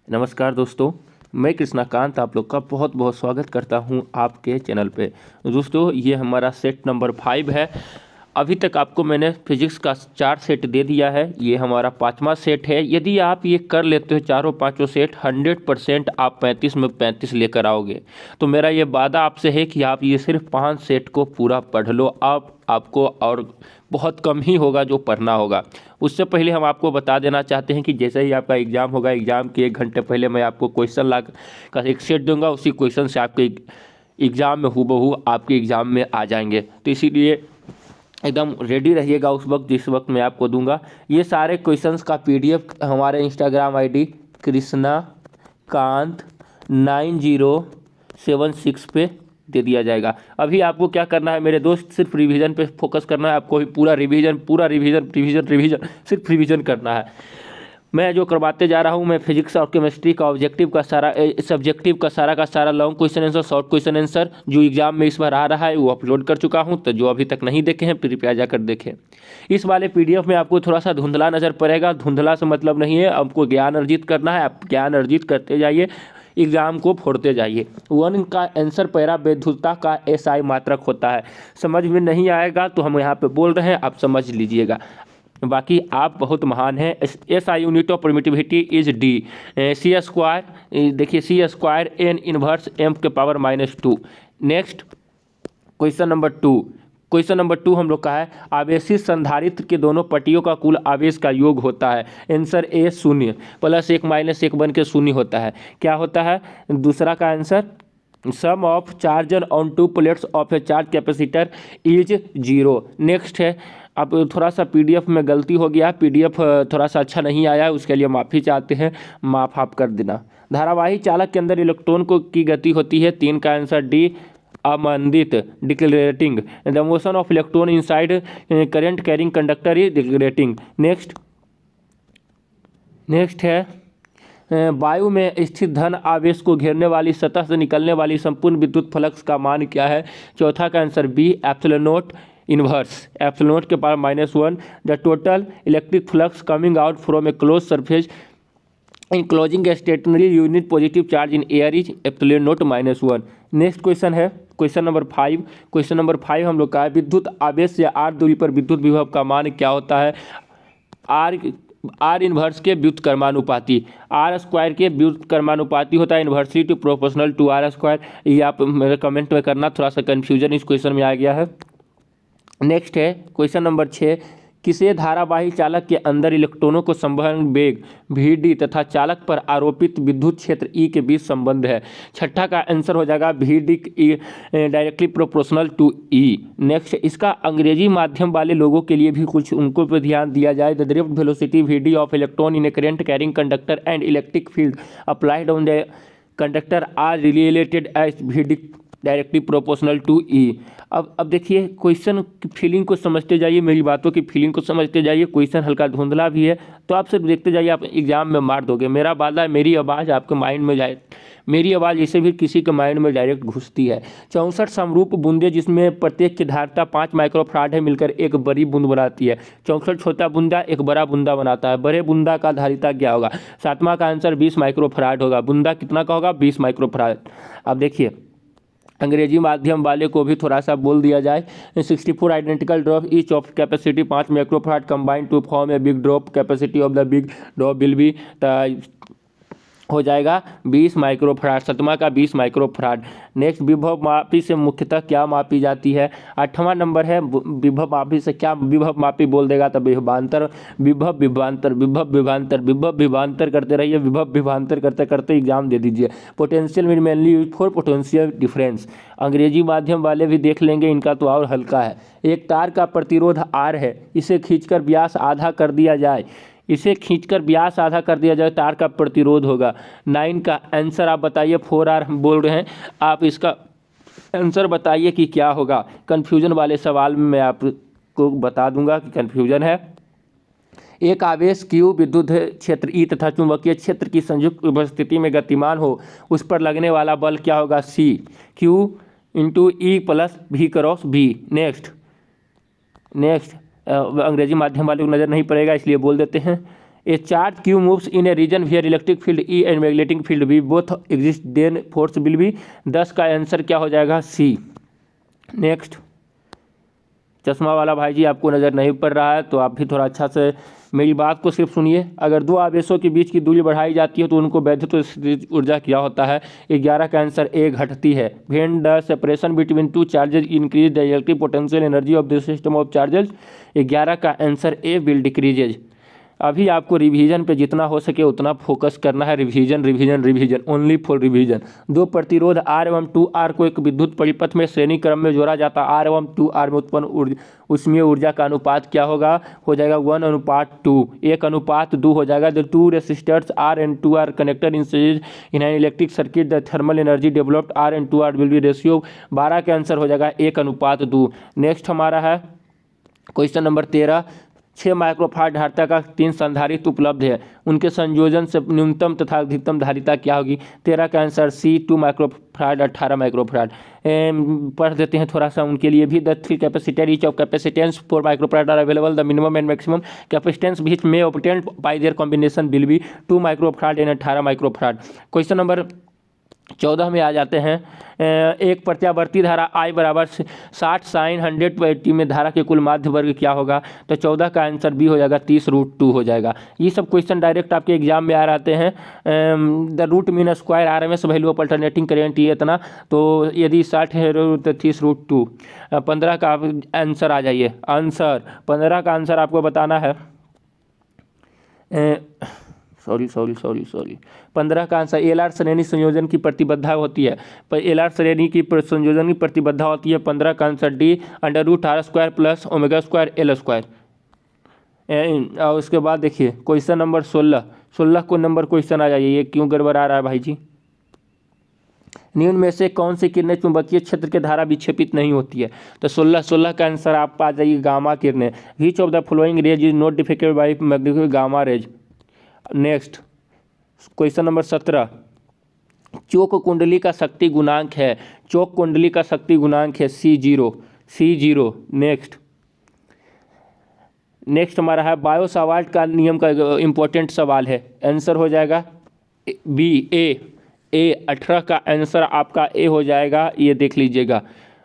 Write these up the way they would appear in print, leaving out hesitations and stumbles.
नमस्कार दोस्तों, मैं कृष्णाकांत आप लोग का बहुत बहुत स्वागत करता हूं आपके चैनल पे। दोस्तों, ये हमारा सेट नंबर 5 है। अभी तक आपको मैंने फिजिक्स का 4 सेट दे दिया है, ये हमारा 5वां सेट है। यदि आप ये कर लेते हो चारों पांचों सेट 100% आप 35 में 35 लेकर आओगे। तो मेरा ये वादा आपसे है कि आप ये सिर्फ 5 सेट को पूरा पढ़ लो। आपको और बहुत कम ही होगा जो पढ़ना होगा। उससे पहले हम आपको बता देना चाहते हैं कि जैसे ही आपका एग्ज़ाम होगा, एग्ज़ाम के 1 घंटे पहले मैं आपको क्वेश्चन ला का एक सेट दूंगा। उसी क्वेश्चन से आपके एग्ज़ाम में हूबहू आपके एग्ज़ाम में आ जाएंगे। तो इसीलिए एकदम रेडी रहिएगा उस वक्त जिस वक्त मैं आपको दूंगा। ये सारे क्वेश्चंस का पीडीएफ हमारे इंस्टाग्राम आईडी कृष्णाकांत 9076 पे दे दिया जाएगा। अभी आपको क्या करना है मेरे दोस्त, सिर्फ रिवीजन पे फोकस करना है। आपको पूरा रिवीजन सिर्फ रिवीजन करना है। मैं जो करवाते जा रहा हूँ, मैं फिजिक्स और केमिस्ट्री का ऑब्जेक्टिव का सारा सब्जेक्टिव का सारा long question answer, short question answer जो एग्जाम में इस बार आ रहा है वो अपलोड कर चुका हूँ। तो जो अभी तक नहीं देखे हैं कृपया जाकर देखें। इस वाले पीडीएफ में आपको थोड़ा सा धुंधला नज़र पड़ेगा। धुंधला से मतलब नहीं है, आपको ज्ञान अर्जित करना है। आप ज्ञान अर्जित करते जाइए, एग्जाम को फोड़ते जाइए। 1 का आंसर पैरा विद्युतता का एसआई मात्रक होता है। समझ में नहीं आएगा तो हम यहाँ पे बोल रहे हैं, आप समझ लीजिएगा। बाकी आप बहुत महान हैं। S I unit of permittivity is D C square. देखिए C square N inverse M के पावर -2। नेक्स्ट क्वेश्चन नंबर 2 हम लोग का है, आवेशित संधारित्र के दोनों पट्टियों का कुल आवेश का योग होता है। आंसर ए 0 + 1 - 1 बन के 0 होता है। क्या होता है दूसरा का answer? Sum of charge on 2 plates of a charge capacitor is 0। Next है, अब थोड़ा सा पीडीएफ में गलती हो गया, पीडीएफ थोड़ा सा अच्छा नहीं आया, उसके लिए माफ़ी चाहते हैं, माफ़ आप कर देना। धारावाही चालक के अंदर इलेक्ट्रॉन को की गति होती है। 3 का आंसर डी अमंदित decelerating. The motion of electron inside current carrying conductor is decelerating. Next है, वायु में स्थित धन आवेश को घेरने वाली सतह से निकलने वाली संपूर्ण विद्युत फ्लक्स का मान क्या है? चौथा का answer B epsilon not inverse, epsilon not के power -1। The total electric flux coming out from a close surface in closing stationary unit positive charge in air is epsilon not -1। Next question है question number 5 हम लोग का है, विद्युत आवेश या are दूरी पर विद्युत विभव का मान क्या होता है? आर इन्वर्स के व्युत्क्रमानुपाती, आर स्क्वायर के व्युत्क्रमानुपाती होता है, inversely to proportional to R square. ये आप मेरे कमेंट में करना, थोड़ा सा कन्फ्यूजन इस क्वेश्चन में आ गया है। नेक्स्ट है क्वेश्चन नंबर 6, किसे धारावाही चालक के अंदर इलेक्ट्रॉनों को संवहन वेग Vd तथा चालक पर आरोपित विद्युत क्षेत्र E के बीच संबंध है? छठा का आंसर हो जाएगा Vd directly proportional to E। Next, इसका अंग्रेजी माध्यम वाले लोगों के लिए भी कुछ उनको पर ध्यान दिया जाए। The drift velocity Vd of electron in a current carrying conductor and electric field applied on the conductor are related as Vd directly proportional to E। अब देखिए क्वेश्चन की फीलिंग को समझते जाइए, मेरी बातों की फीलिंग को समझते जाइए। क्वेश्चन हल्का धुंधला भी है तो आप सिर्फ देखते जाइए, आप एग्जाम में मार दोगे। मेरा वादा है, मेरी आवाज़ आपके माइंड में जाए, मेरी आवाज़ इसे भी किसी के माइंड में डायरेक्ट घुसती है। 64 समरूप बूंदें जिसमें प्रत्येक की धारिता 5 माइक्रोफराड है मिलकर एक बड़ी बूंद बनाती है। 64 छोटा बूंदा एक बड़ा बूंदा बनाता है। बड़े बूंदा का धारिता क्या होगा? 7वां का आंसर 20 माइक्रोफराड होगा। बूंदा कितना का होगा? 20 माइक्रोफराड। अब देखिए अंग्रेजी माध्यम वाले को भी थोड़ा सा बोल दिया जाए। 64 identical drop each of capacity 5 microfarad combined to form a big drop capacity of the big drop will be हो जाएगा 20 माइक्रोफराड। 7वां का 20 माइक्रोफराड। नेक्स्ट, विभव मापी से मुख्यतः क्या मापी जाती है? 8वां नंबर है, विभव मापी से क्या विभव मापी बोल देगा तो विभवांतर करते रहिए। विभव विभवांतर करते करते एग्जाम दे दीजिए। Potential mainly use for potential difference. अंग्रेजी माध्यम वाले भी देख लेंगे, इनका तो और हल्का है। एक तार का प्रतिरोध R है, इसे खींचकर व्यास आधा कर दिया जाए, तार का प्रतिरोध होगा। 9 का आंसर आप बताइए। 4R हम बोल रहे हैं, आप इसका आंसर बताइए कि क्या होगा। कन्फ्यूजन वाले सवाल में मैं आपको बता दूंगा कि कन्फ्यूजन है। एक आवेश Q विद्युत क्षेत्र E तथा चुंबकीय क्षेत्र की संयुक्त उपस्थिति में गतिमान हो, उस पर लगने वाला बल क्या होगा? C Q × E + V × B। Next अंग्रेजी माध्यम वाले को नज़र नहीं पड़ेगा इसलिए बोल देते हैं। A charge Q moves in a region where electric field E and magnetic field B both exist then force will be. 10 का आंसर क्या हो जाएगा? सी। नेक्स्ट, चश्मा वाला भाई जी आपको नज़र नहीं पड़ रहा है तो आप भी थोड़ा अच्छा से मेरी बात को सिर्फ सुनिए। अगर दो आवेशों के बीच की दूरी बढ़ाई जाती है तो उनको वैद्युत ऊर्जा क्या होता है? 11 का आंसर ए, घटती है। When the separation between two charges increase the electric potential energy of the system of charges. 11 का आंसर ए, विल डिक्रीजेज। अभी आपको रिवीजन पे जितना हो सके उतना फोकस करना है। Revision revision revision, only for revision. दो प्रतिरोध R एवं 2R को एक विद्युत परिपथ में श्रेणी क्रम में जोड़ा जाता है। R एवं 2R में उत्पन्न उसमें ऊर्जा का अनुपात क्या होगा? हो जाएगा 1:2, 1:2 हो जाएगा। The two resistors R and 2R connected in series in an electric circuit the thermal energy developed R and 2R will be ratio. 12 का आंसर हो जाएगा 1:2। नेक्स्ट हमारा है क्वेश्चन नंबर 13। 6 माइक्रोफारड धारिता का 3 संधारित्र उपलब्ध है, उनके संयोजन से न्यूनतम तथा अधिकतम धारिता क्या होगी? 13 का आंसर सी, 2 माइक्रोफारड, 18 माइक्रोफारड। पढ़ देते हैं थोड़ा सा उनके लिए भी। The three capacitor each of capacitance 4 microfarad are available. The minimum and maximum capacitance बीच में obtained by their combination will be 2 microfarad and 18 microfarad. Question number 14 में आ जाते हैं। एक प्रत्यावर्ती धारा I बराबर 60 साइन 100/80 में धारा के कुल माध्य वर्ग क्या होगा? तो 14 का आंसर बी हो जाएगा, 30√2 हो जाएगा। ये सब क्वेश्चन डायरेक्ट आपके एग्जाम में आ रहते हैं। The root mean square RMS value of alternating current ये इतना, तो यदि 60 है तो 30√2। 15 का आंसर आ जाइए। आंसर 15 का आंसर आपको बताना है। सॉरी 15 का आंसर एलआर श्रेणी संयोजन की प्रतिबद्धता होती है। पर एलआर श्रेणी की संयोजन की प्रतिबद्धता होती है। 15 का answer D, √r² plus ω² L²। और उसके बाद देखिए क्वेश्चन नंबर 16 को नंबर क्वेश्चन आ जाइए। ये क्यों गड़बड़ आ रहा है भाई जी? निम्न में से कौन सी किरणें चुंबकीय क्षेत्र के धारा विक्षेपित नहीं होती है? तो 16 का आंसर आप आ जाइए, गामा किरणें। Which of the following rays is not deflected by magnetic gamma rays. Next question number 17। चौक कुंडली का शक्ति गुणांक है, चौक कुंडली का शक्ति गुणांक है C0। नेक्स्ट हमारा है बायो सावाल्ट का नियम का इंपॉर्टेंट सवाल है। आंसर हो जाएगा बी, ए। 18 का आंसर आपका ए हो जाएगा, ये देख लीजिएगा।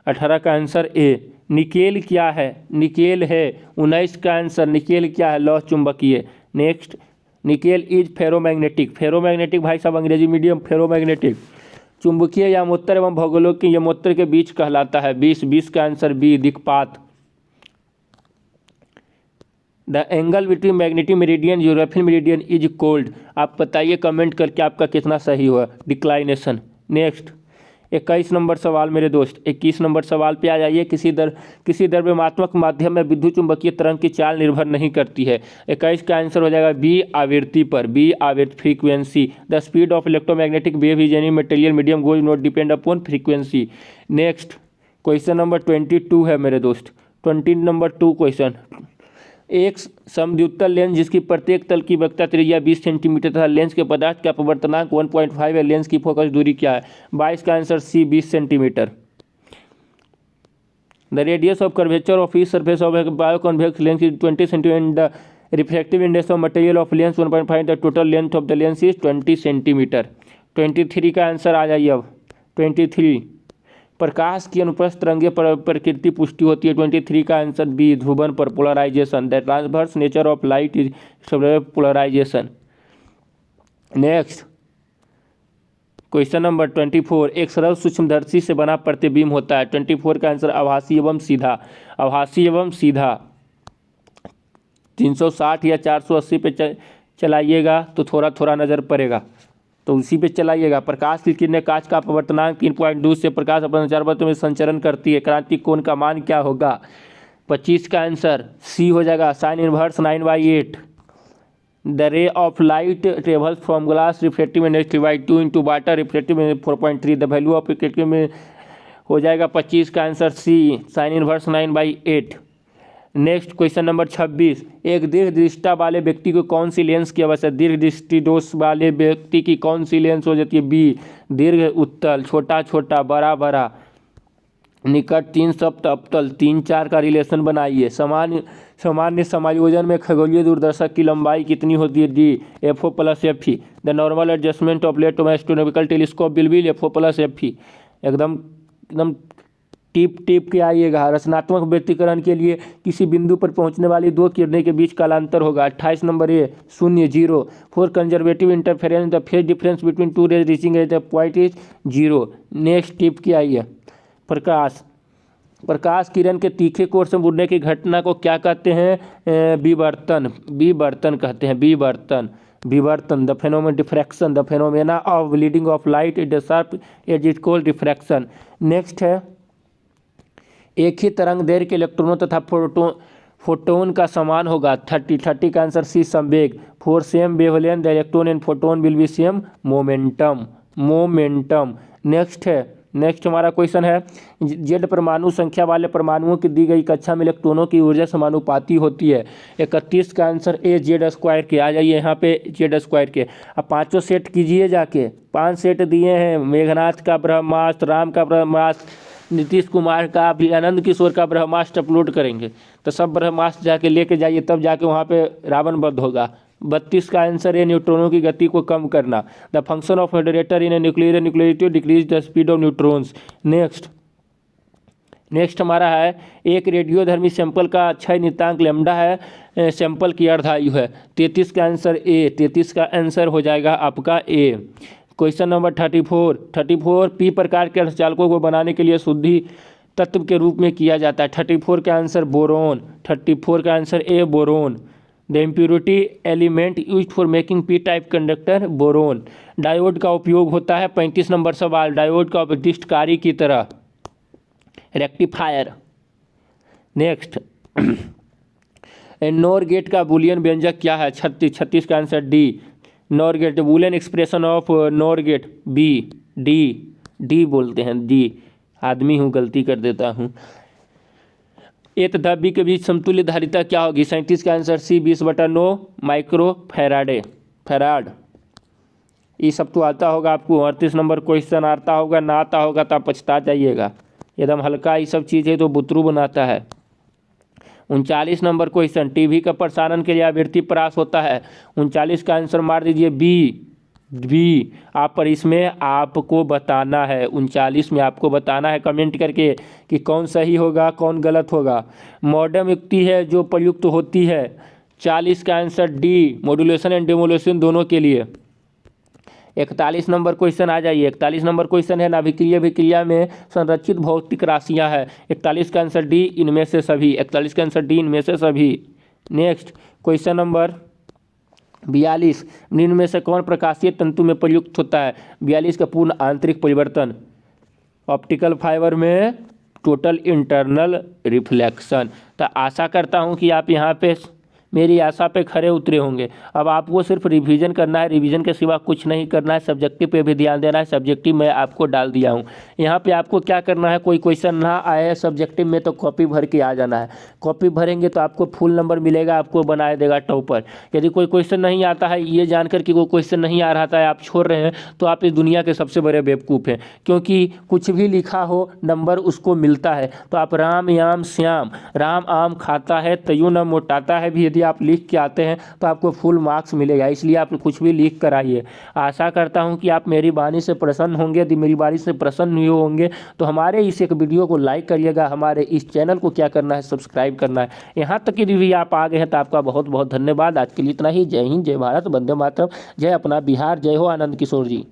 18 का आंसर ए। निकेल क्या है? निकेल है 19 का आंसर। निकेल क्या है? लौह चुंबकीय। Next, nickel is ferromagnetic. Ferromagnetic भाई साहब अंग्रेजी मीडियम। फेरोमैग्नेटिक चुंबकीय यामोत्तर एवं भौगोलिक यामोत्तर के बीच कहलाता है। 20 का आंसर बी, दिक्पात। The angle between magnetic meridian European meridian is called. आप बताइए कमेंट करके आपका कितना सही हुआ। डिक्लाइनेशन। नेक्स्ट 21 नंबर सवाल मेरे दोस्त। 21 नंबर सवाल पे आ जाइए। किसी द्रव्यमात्मक माध्यम में विद्युत चुंबकीय तरंग की चाल निर्भर नहीं करती है। 21 का आंसर हो जाएगा बी, आवृत्ति पर। बी, आवृत्ति, frequency. The speed of electromagnetic wave is any material medium goes not depend upon frequency. Next question number 22 है मेरे दोस्त। 20 नंबर 2 क्वेश्चन। एक समद्वितल लेंस जिसकी प्रत्येक तल की वक्रता त्रिज्या 20 सेंटीमीटर तथा लेंस के पदार्थ का अपवर्तनांक 1.5 है। लेंस की फोकस दूरी क्या है? 22 का answer C, 20 centimetre. The radius of curvature of each surface of biconvex lens is 20 centimetre. The refractive index of material of lens 1.5। The total length of the lens is 20 centimetre. 23 का answer आ जाइए अब। 23 प्रकाश की अनुप्रस्थ तरंगे पर प्रकृति पुष्टि होती है। 23 का आंसर बी, ध्रुवन पर। Polarisation. The transverse nature of light is polarisation. Next question number 24। एक सरल सूक्ष्मदर्शी से बना प्रतिबिंब होता है। 24 का आंसर आभासी एवं सीधा। आभासी एवं सीधा 360 या 480 पे चलाइएगा तो थोड़ा थोड़ा नज़र पड़ेगा, तो उसी पे चलाइएगा। प्रकाश की किरणें कांच का अपवर्तनांक 3.2 से प्रकाश अपने चारों में संचरण करती है। क्रांतिक कोण का मान क्या होगा? 25 का आंसर सी हो जाएगा, sine inverse 9/8। The ray of light travels from glass reflective index 3/2 into water reflective 4.3। The value of reflective में हो जाएगा 25 का answer C, sine inverse 9/8। Next question number 26। एक दीर्घ दृष्टा वाले व्यक्ति को कौन सी लेंस की आवश्यकता? दीर्घ दृष्टि दोष वाले व्यक्ति की कौन सी लेंस हो जाती है? बी, दीर्घ उत्तल। छोटा छोटा, बड़ा बड़ा। निकट, तीन सप्त, अपतल, 3 4 का रिलेशन बनाइए। सामान्य समायोजन में खगोलीय दूरदर्शक की लंबाई कितनी होती है? D FO + FE। The normal adjustment of let astronomical telescope will be FO + FE। एकदम एकदम टिप के आइएगा। रचनात्मक व्यक्तिकरण के लिए किसी बिंदु पर पहुंचने वाली दो किरणें के बीच कालांतर होगा। 28 number A 0 0। For conservative interference the phase difference between two rays reaching at the point is 0। Next tip की आइए। प्रकाश किरण के तीखे कोण से मुड़ने की घटना को क्या कहते हैं? विवर्तन कहते हैं। विवर्तन the phenomena diffraction, the phenomena of bleeding of light it the sharp edge it called diffraction. Next है, एक ही तरंग दैर्घ्य के इलेक्ट्रॉनों तथा फोटोन का समान होगा। 30 का आंसर सी संवेग। For same wavelength the electron and photon will be same momentum. Next हमारा क्वेश्चन है, जेड परमाणु संख्या वाले परमाणुओं की दी गई कक्षा में इलेक्ट्रॉनों की ऊर्जा समानुपाती होती है। 31 का आंसर ए Z² के। आ जाइए यहाँ पे Z² के। अब पांचों सेट कीजिए जाके। 5 सेट दिए हैं। मेघनाथ का ब्रह्मास्त्र, राम का ब्रह्मास्त्र, नीतीश कुमार का भी, आनंद किशोर का ब्रह्मास्त्र अपलोड करेंगे तो सब ब्रह्मास्त्र जाके लेके जाइए, तब जाके वहाँ पे रावण वध होगा। 32 का आंसर है न्यूट्रॉनों की गति को कम करना। The function of moderator in a nuclearity decrease the speed of neutrons. Next हमारा है, एक रेडियोधर्मी सैंपल का क्षय नियतांक लैम्डा है, सैंपल की अर्धायु है। 33 का आंसर ए। 33 का आंसर हो जाएगा आपका ए। क्वेश्चन नंबर 34 पी प्रकार के अर्धचालकों को बनाने के लिए शुद्धि तत्व के रूप में किया जाता है। 34 का आंसर बोरोन। 34 का answer A boron. The impurity element used for making P type conductor boron. Diode का उपयोग होता है। 35 नंबर सवाल, डायोड का उपदिष्टकारी की तरह। रेक्टिफायर। नेक्स्ट, नॉर गेट का बूलियन व्यंजक क्या है? 36 का answer D NOR gate. Boolean expression of NOR gate D बोलते हैं। डी आदमी हूँ, गलती कर देता हूँ। एक तथा बी के बीच समतुल्य धारिता क्या होगी? 37 का आंसर सी 20/9 माइक्रो फैराड। ये सब तो आता होगा आपको। 38 नंबर क्वेश्चन आता होगा, ना आता होगा तो आप पछता जाइएगा। एकदम हल्का ये सब चीज़ है तो बुतरू बनाता है। 39 नंबर क्वेश्चन, टीवी का प्रसारण के लिए आवृत्ति परास होता है। 39 का आंसर मार दीजिए बी। आप पर इसमें आपको बताना है, 39 में आपको बताना है कमेंट करके कि कौन सही होगा कौन गलत होगा। मॉडर्न युक्ति है जो प्रयुक्त होती है। 40 का answer D modulation and demolition दोनों के लिए। 41 नंबर क्वेश्चन आ जाइए। 41 नंबर क्वेश्चन है, नाभिकीय अभिक्रिया में संरक्षित भौतिक राशियां है। 41 का आंसर डी इनमें से सभी। 41 का आंसर डी इनमें से सभी। नेक्स्ट क्वेश्चन नंबर 42, निम्न में से कौन प्रकाशीय तंतु में प्रयुक्त होता है? 42 का पूर्ण आंतरिक परिवर्तन। ऑप्टिकल फाइबर में टोटल इंटरनल रिफ्लेक्शन। तो आशा करता हूं कि आप यहाँ पे मेरी आशा पे खरे उतरे होंगे। अब आपको सिर्फ रिवीजन करना है, रिवीजन के सिवा कुछ नहीं करना है। सब्जेक्टिव पे भी ध्यान देना है। सब्जेक्टिव मैं आपको डाल दिया हूँ। यहाँ पे आपको क्या करना है, कोई क्वेश्चन ना आए सब्जेक्टिव में तो कॉपी भर के आ जाना है। कॉपी भरेंगे तो आपको फुल नंबर मिलेगा, आपको बना देगा टॉपर। यदि कोई क्वेश्चन नहीं आता है, ये जानकर कि कोई क्वेश्चन नहीं आ रहा था, आप छोड़ रहे हैं, तो आप इस दुनिया के सबसे बड़े बेवकूफ़ हैं। क्योंकि कुछ भी लिखा हो नंबर उसको मिलता है। तो आप राम याम श्याम, राम आम खाता है तयू न मोटाता है भी यदि आप लिख के आते हैं तो आपको फुल मार्क्स मिलेगा। इसलिए आप कुछ भी लिख कर आइए। आशा करता हूं कि आप मेरी वाणी से प्रसन्न होंगे। यदि मेरी वाणी से प्रसन्न नहीं होंगे तो हमारे इस एक वीडियो को लाइक करिएगा। हमारे इस चैनल को क्या करना है, सब्सक्राइब करना है। यहाँ तक यदि भी आप आ गए हैं तो आपका बहुत बहुत धन्यवाद। आज के लिए इतना ही। जय हिंद, जय भारत, वंदे मातरम, जय अपना बिहार, जय हो आनंद किशोर जी।